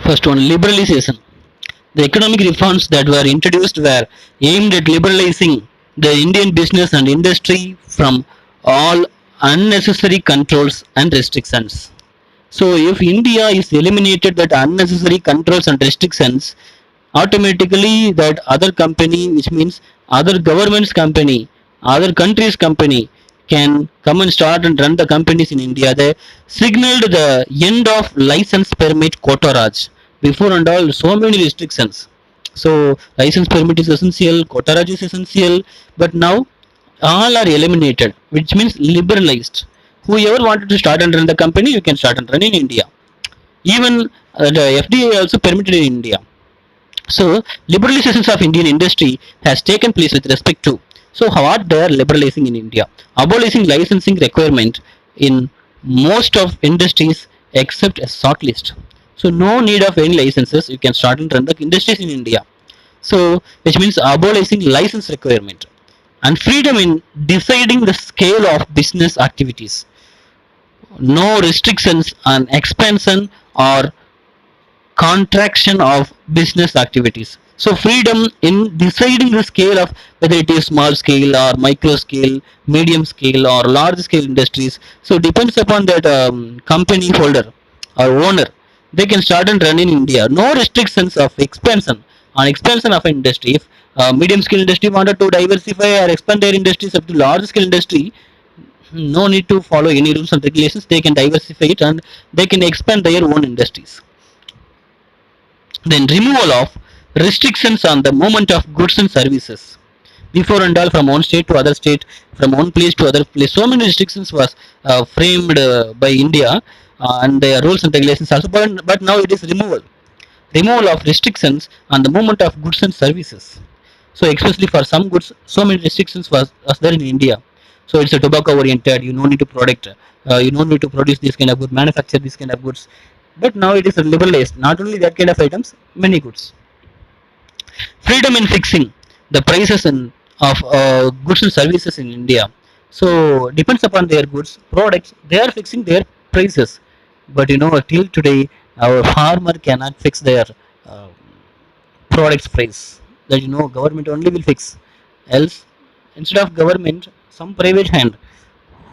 First one, liberalization. The economic reforms that were introduced were aimed at liberalizing the Indian business and industry from all unnecessary controls and restrictions. So if India is eliminated that unnecessary controls and restrictions, automatically that other company, which means other government's company, other countries company, can come and start and run the companies in India. They signaled the end of license permit quota raj. Before and all, so many restrictions. So license permit is essential, quota raj is essential, but now all are eliminated, which means liberalized. Whoever wanted to start and run the company, you can start and run in India. Even the FDA also permitted in India. So liberalizations of Indian industry has taken place with respect to. So what they are liberalizing in India, abolishing licensing requirement in most of industries except a short list. So no need of any licenses, you can start and run the industries in India. So which means abolishing license requirement and freedom in deciding the scale of business activities. No restrictions on expansion or contraction of business activities. So freedom in deciding the scale of whether it is small scale or micro scale, medium scale or large scale industries. So depends upon that company holder or owner. They can start and run in India. No restrictions of expansion on expansion of an industry. If medium scale industry wanted to diversify or expand their industries up to large scale industry, no need to follow any rules and regulations. They can diversify it and they can expand their own industries. Then removal of restrictions on the movement of goods and services. Before and all, from one state to other state, from one place to other place, so many restrictions was framed by India and their rules and regulations also. But now it is removal of restrictions on the movement of goods and services. So especially for some goods, so many restrictions was there in India. So it's a tobacco oriented. You no need to product. You no need to produce this kind of good, manufacture this kind of goods. But now it is liberalized. Not only that kind of items, many goods. Freedom in fixing the prices of goods and services in India. So depends upon their goods, products. They are fixing their prices. But till today, our farmer cannot fix their uh, products price. That government only will fix. Else, instead of government, some private hand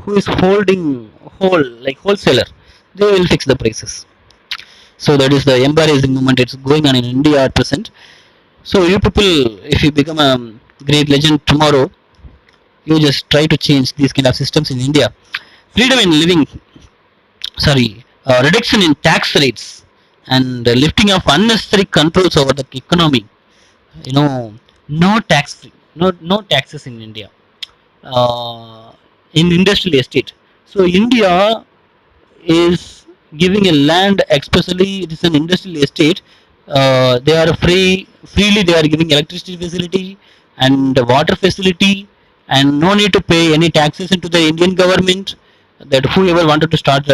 who is holding whole like wholesaler, they will fix the prices. So that is the embarrassing moment. It's going on in India at present. So you people, if you become a great legend tomorrow, you just try to change these kind of systems in India. Freedom in living, sorry, reduction in tax rates and lifting of unnecessary controls over the economy. You know, no tax free, no taxes in India. In industrial estate. So India is giving a land, especially it is an industrial estate. They are freely they are giving electricity facility and water facility, and no need to pay any taxes into the Indian government. That whoever wanted to start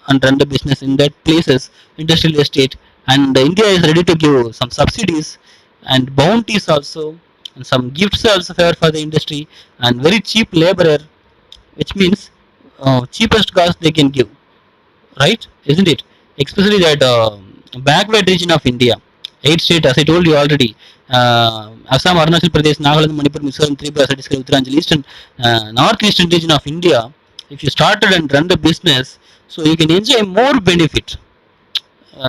and run the business in that places, industrial estate, and India is ready to give some subsidies and bounties also, and some gifts also for the industry, and very cheap laborer, which means cheapest cost they can give, right? Isn't it? Especially that backward region of India, eight states, as I told you already. Assam, Arunachal Pradesh, Nagaland, Manipur, Mizoram, Tripura, Chhattisgarh, Uttaranchal, eastern, northeastern region of India. If you started and run the business, so you can enjoy more benefit.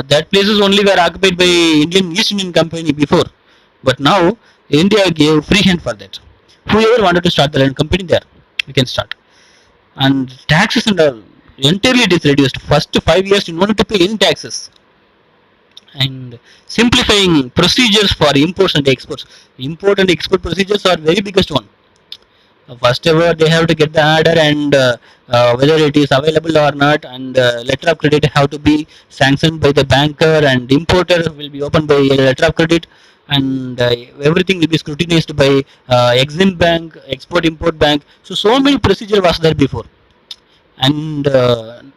That place is only were occupied by East Indian Company before, but now India gave free hand for that. Whoever wanted to start their own company there, you can start. And taxes and all, entirely it is reduced. First 5 years you don't need to pay any taxes. And simplifying procedures for imports and exports. Import and export procedures are very biggest one. First ever they have to get the order and whether it is available or not, and letter of credit have to be sanctioned by the banker, and importer will be opened by a letter of credit, and everything will be scrutinized by Exim Bank, Export Import Bank. So many procedure was there before. And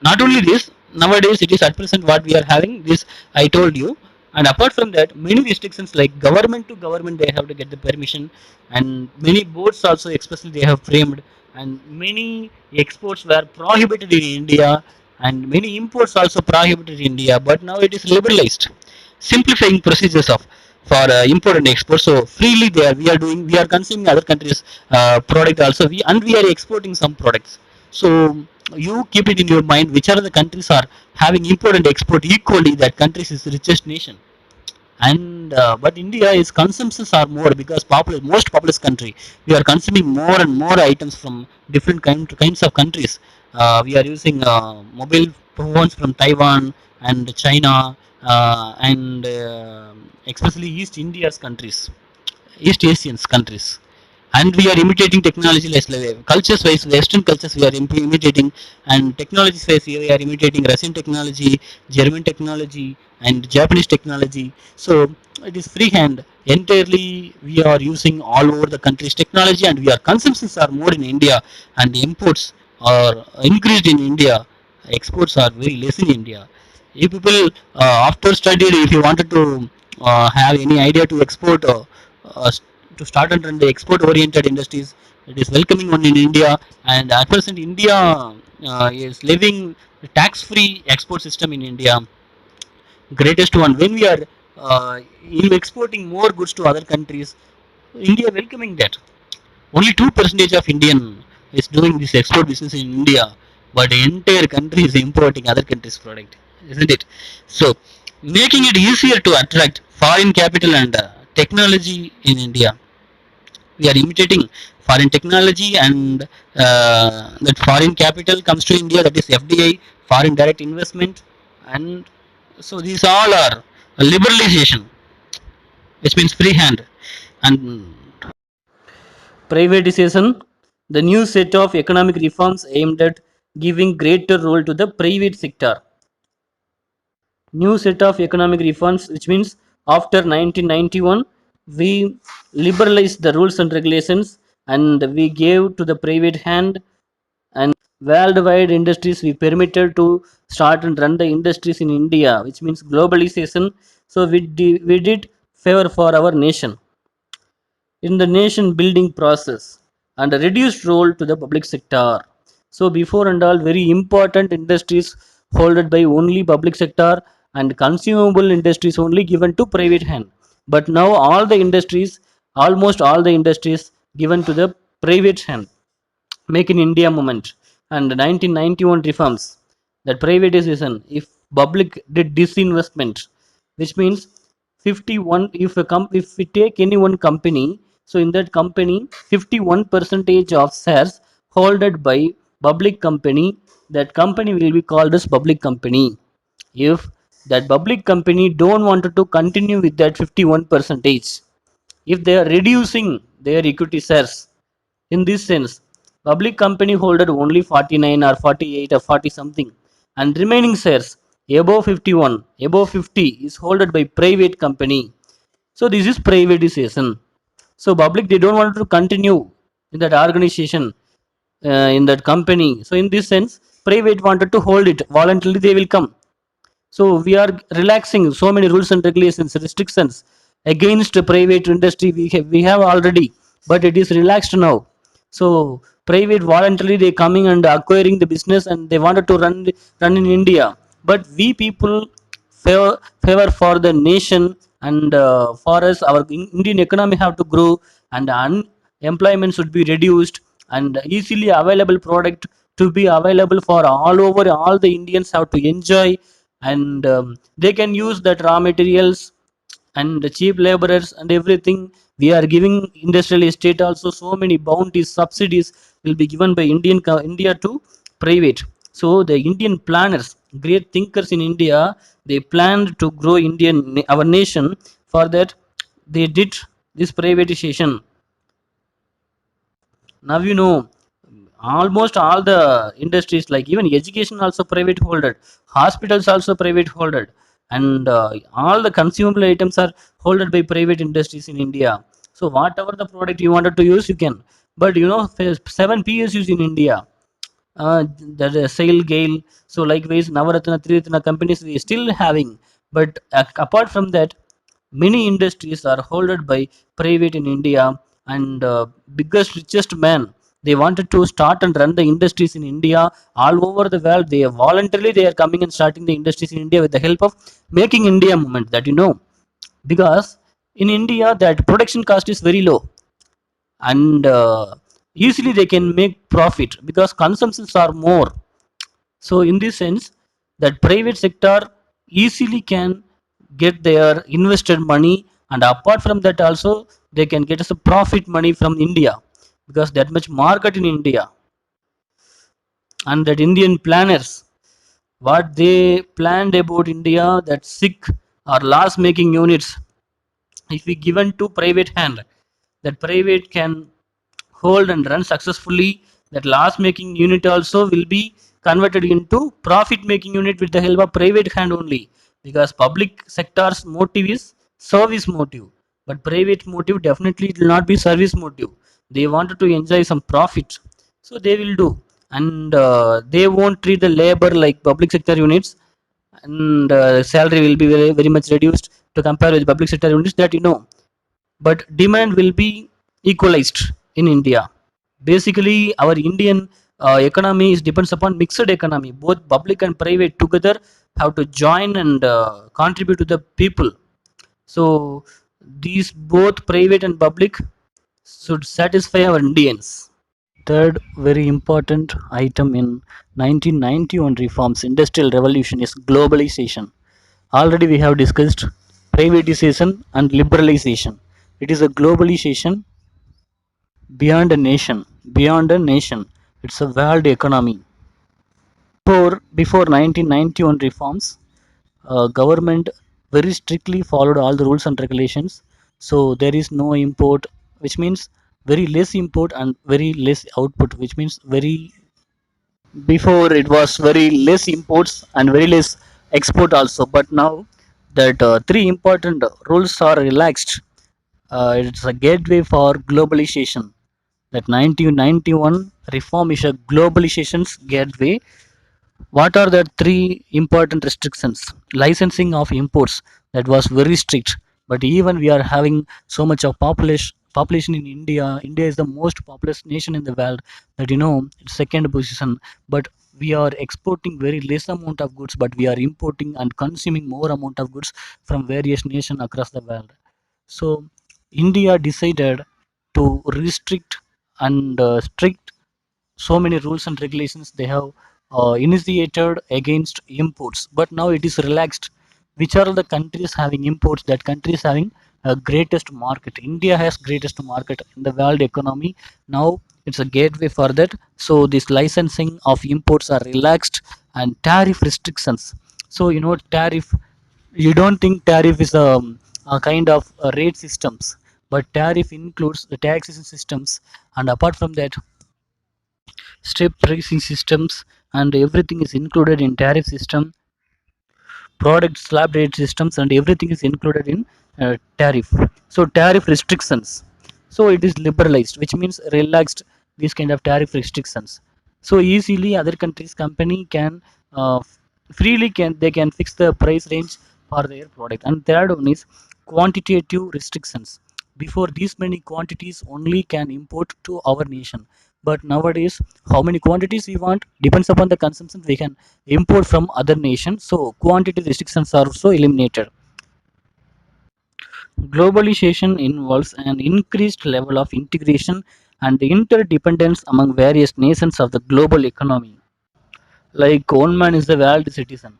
not only this, nowadays it is at present what we are having this, I told you. And apart from that, many restrictions like government to government they have to get the permission, and many boards also especially they have framed, and many exports were prohibited in India, and many imports also prohibited in India, but now it is liberalized. simplifying procedures of for import and export. So freely there we are consuming other countries product also, we are exporting some products. So you keep it in your mind which are the countries are having import and export equally, that countries is the richest nation. And but India is consumptions are more because most populous country, we are consuming more and more items from different kinds of countries. We are using mobile phones from Taiwan and China, and especially East India's countries, East Asians countries. And we are imitating technology like cultures wise, Western cultures we are imitating, and technology wise we are imitating Russian technology, German technology, and Japanese technology. So it is freehand entirely, we are using all over the country's technology, and we are consumptions are more in India, and imports are increased in India, exports are very less in India. If people after studied, if you wanted to have any idea to export uh, to start and run the export oriented industries, it is welcoming one in India. And at present India is living tax free export system in India, greatest one. When we are exporting more goods to other countries, India welcoming that. Only 2% of Indian is doing this export business in India, but the entire country is importing other countries' product, isn't it? So, making it easier to attract foreign capital and technology in India. We are imitating foreign technology, and that foreign capital comes to India. That is FDI, foreign direct investment, and so these all are liberalization, which means free hand. And privatization, the new set of economic reforms aimed at giving greater role to the private sector. New set of economic reforms, which means after 1991, we liberalized the rules and regulations, and we gave to the private hand, and worldwide industries we permitted to start and run the industries in India, which means globalization. So we did favor for our nation in the nation building process, and a reduced role to the public sector. So before and all, very important industries holded by only public sector, and consumable industries only given to private hand. But now all the industries, almost all the industries given to the private hand. Make in India movement and 1991 reforms, that privatization, if public did disinvestment, which means 51, if we take any one company, so in that company 51 percentage of shares holded by public company, that company will be called as public company. If that public company don't want to continue with that 51 percentage, if they are reducing their equity shares, in this sense, public company holded only 49 or 48 or 40 something, and remaining shares above 51, above 50 is holded by private company. So this is privatization. So public they don't want to continue in that organization, in that company. So in this sense, private wanted to hold it voluntarily. They will come. So we are relaxing so many rules and regulations, restrictions against private industry. We have already, but it is relaxed now. So private voluntarily they coming and acquiring the business, and they wanted to run in India. But we people favor for the nation, and for us our Indian economy have to grow, and unemployment should be reduced, and easily available product to be available for all over, all the Indians have to enjoy, and they can use that raw materials and the cheap laborers and everything. We are giving industrial estate also, so many bounties, subsidies will be given by India to private. So the Indian planners, great thinkers in India, they planned to grow our nation. For that they did this privatization. Now almost all the industries, like even education also private holded, hospitals also private holded, and all the consumable items are holded by private industries in India. So whatever the product you wanted to use, you can. But 7 PSUs in India, that Sail Gale, so likewise Navaratna, Triratna companies we still having. But apart from that, many industries are holded by private in India, and biggest richest man They wanted to start and run the industries in India all over the world. They voluntarily they are coming and starting the industries in India with the help of making India movement, that you know, because in India that production cost is very low, and easily they can make profit because consumptions are more. So in this sense, that private sector easily can get their invested money, and apart from that also they can get us a profit money from India, because that much market in India. And that Indian planners, what they planned about India, that sick or loss making units, if we given to private hand, that private can hold and run successfully, that loss making unit also will be converted into profit making unit with the help of private hand only, because public sector's motive is service motive, but private motive definitely it will not be service motive. They wanted to enjoy some profit, so they will do. And they won't treat the labor like public sector units, and salary will be very, very much reduced to compare with public sector units, that you know. But demand will be equalized in India. Basically our Indian economy is depends upon mixed economy, both public and private together have to join and contribute to the people. So these both private and public should satisfy our Indians. Third very important item in 1991 reforms industrial revolution is globalization. Already we have discussed privatization and liberalization. It is a globalization beyond a nation. Beyond a nation. It's a world economy. Before 1991 reforms, government very strictly followed all the rules and regulations. So there is no import, which means very less import and very less output, which means very before it was very less imports and very less export also, but now that three important rules are relaxed. It's a gateway for globalization. That 1991 reform is a globalization's gateway. What are the three important restrictions? Licensing of imports, that was very strict, but even we are having so much of population in India. India is the most populous nation in the world, that you know, it's second position, but we are exporting very less amount of goods, but we are importing and consuming more amount of goods from various nations across the world. So India decided to restrict and strict so many rules and regulations they have initiated against imports, but now it is relaxed. Which are the countries having imports? That countries having a greatest market. India has greatest market in the world economy. Now it's a gateway for that. So this licensing of imports are relaxed, and tariff restrictions. So you know tariff, you don't think tariff is a kind of rate systems, but tariff includes the taxation systems, and apart from that step pricing systems, and everything is included in tariff system. Product slab rate systems and everything is included in tariff. So tariff restrictions, so it is liberalized, which means relaxed these kind of tariff restrictions. So easily other countries company can uh, freely can they can fix the price range for their product. And third one is quantitative restrictions. Before these many quantities only can import to our nation, but nowadays how many quantities we want depends upon the consumption we can import from other nations. So quantity restrictions are also eliminated. Globalization involves an increased level of integration and interdependence among various nations of the global economy. Like one man is the world citizen.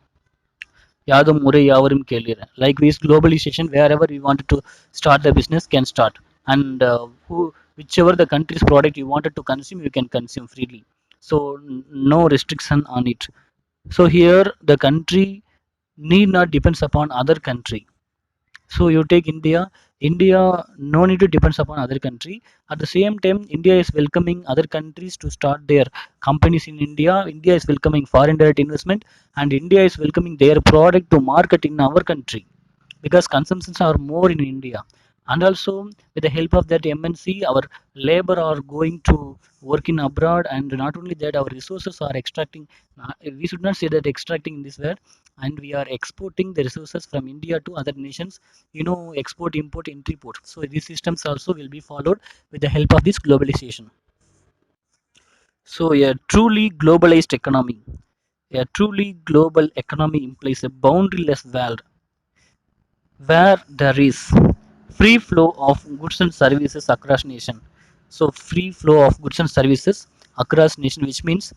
யாதும் ஊரே யாவரும் கேளீர். Like this globalization, wherever we wanted to start the business can start, and whichever the country's product you wanted to consume, you can consume freely. So no restriction on it. So here the country need not depends upon other country. So you take India. India no need to depends upon other country. At the same time India is welcoming other countries to start their companies in India. India is welcoming foreign direct investment, and India is welcoming their product to market in our country, because consumptions are more in India. And also with the help of that MNC, our labor are going to work in abroad, and not only that our resources are extracting. We should not say that extracting in this word, and we are exporting the resources from India to other nations. You know, export, import, import. So these systems also will be followed with the help of this globalization. So a truly globalized economy, a truly global economy implies a boundaryless world where there is free flow of goods and services across nation. So free flow of goods and services across nation, which means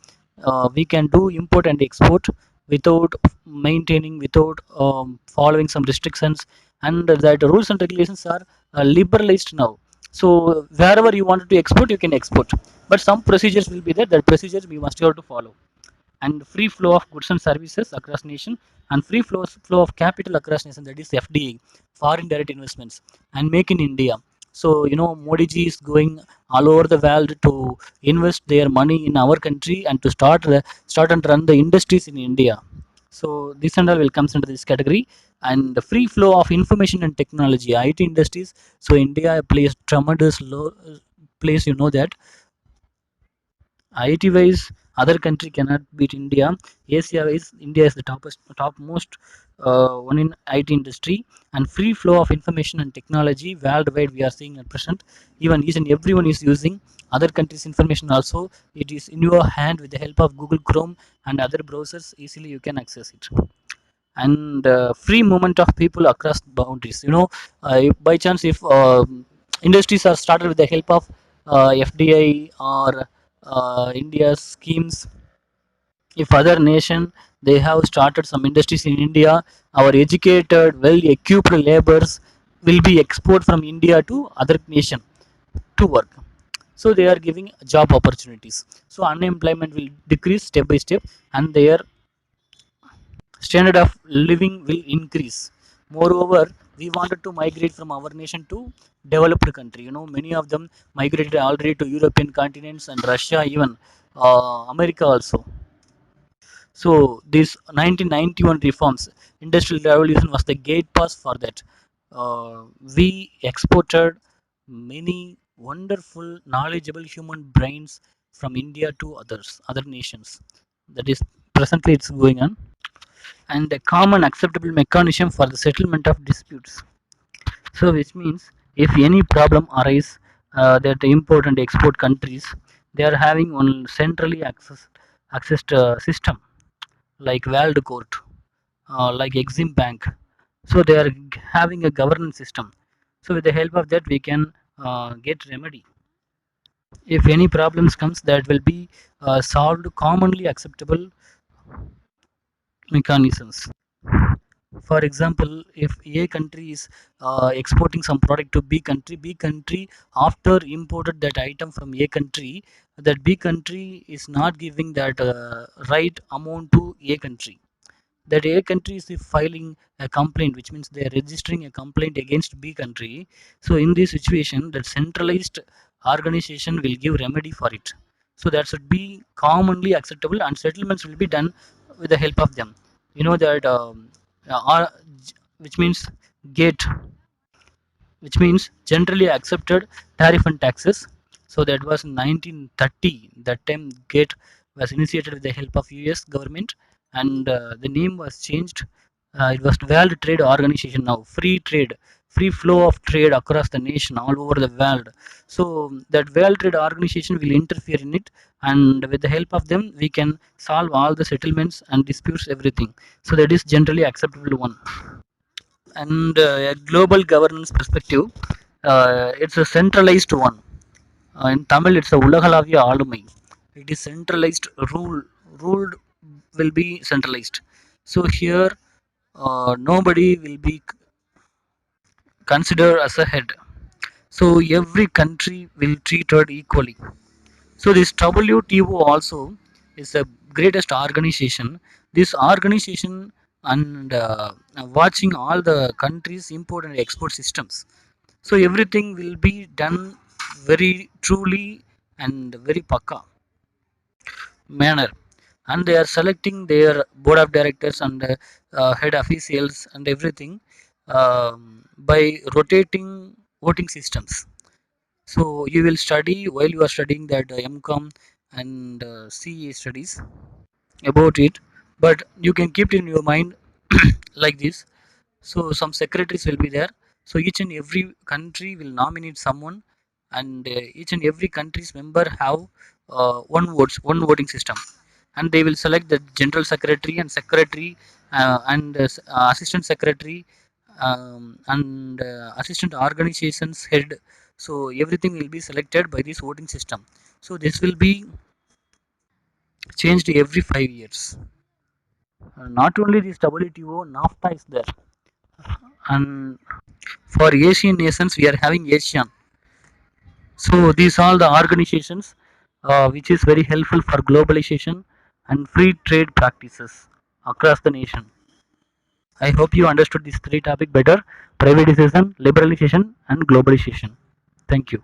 we can do import and export without maintaining, without following some restrictions, and that the rules and regulations are liberalized now. So wherever you want to export, you can export, but some procedures will be there. That procedures we must have to follow. And free flow of goods and services across nation, and flow of capital across nation, that is FDI, foreign direct investments, and make in India. So Modi ji is going all over the world to invest their money in our country and to start and run the industries in India. So this and all will comes into this category. And the free flow of information and technology, IT industries. So India plays tremendous place, that IT wise, other country cannot beat India. Asia wise, India is the topmost one in IT industry. And free flow of information and technology worldwide. We are seeing at present, even each and everyone is using other countries' information. Also, it is in your hand with the help of Google Chrome and other browsers. Easily, you can access it. And free movement of people across boundaries. If by chance, if industries are started with the help of FDI or India's schemes, if other nation they have started some industries in India, our educated, well-equipped laborers will be export from India to other nation to work. So they are giving job opportunities. So unemployment will decrease step by step, and their standard of living will increase. Moreover, we wanted to migrate from our nation to developed country. Many of them migrated already to European continents and Russia, even America also. So this 1991 reforms, industrial revolution was the gate pass for that. We exported many wonderful knowledgeable human brains from India to other nations. That is presently it's going on. And a common acceptable mechanism for the settlement of disputes. So, which means if any problem arise, that the import and export countries, they are having one centrally accessed system like World Court, like Exim Bank. So they are having a governance system. So with the help of that, we can get remedy. If any problems comes, that will be solved commonly acceptable mechanisms. For example, if A country is exporting some product to B country after imported that item from A country, that B country is not giving that right amount to A country. That A country is filing a complaint, which means they are registering a complaint against B country. So in this situation, that centralized organization will give remedy for it. So that should be commonly acceptable, and settlements will be done with the help of them. That or, which means gate, which means generally accepted tariff and taxes. So that was 1930. That time GATE was initiated with the help of US government, and the name was changed. It was World Trade Organization now. Free trade, free flow of trade across the nation, all over the world. So that World Trade Organization will interfere in it, and with the help of them, we can solve all the settlements and disputes, everything. So that is generally acceptable one. And a global governance perspective, it's a centralized one. In Tamil, it's a Ulagalavya Alumai. It is centralized ruled will be centralized. So here, nobody will be considered as a head. So every country will treat it equally. So this WTO also is the greatest organization. This organization and watching all the countries' import and export systems. So everything will be done very truly and very pakka manner, and they are selecting their board of directors and head officials and everything by rotating voting systems. So you will study while you are studying that MCOM and CA studies about it, but you can keep it in your mind like this. So some secretaries will be there. So each and every country will nominate someone, and each and every country's member have one voting system, and they will select the general secretary and secretary assistant secretary and assistant organizations head. So everything will be selected by this voting system. So this will be changed every 5 years. Not only this WTO, NAFTA is there, and for Asian nations we are having ASEAN. So these are the organizations which is very helpful for globalization and free trade practices across the nation. I hope you understood these three topics better: privatization, liberalization, and globalization. Thank you.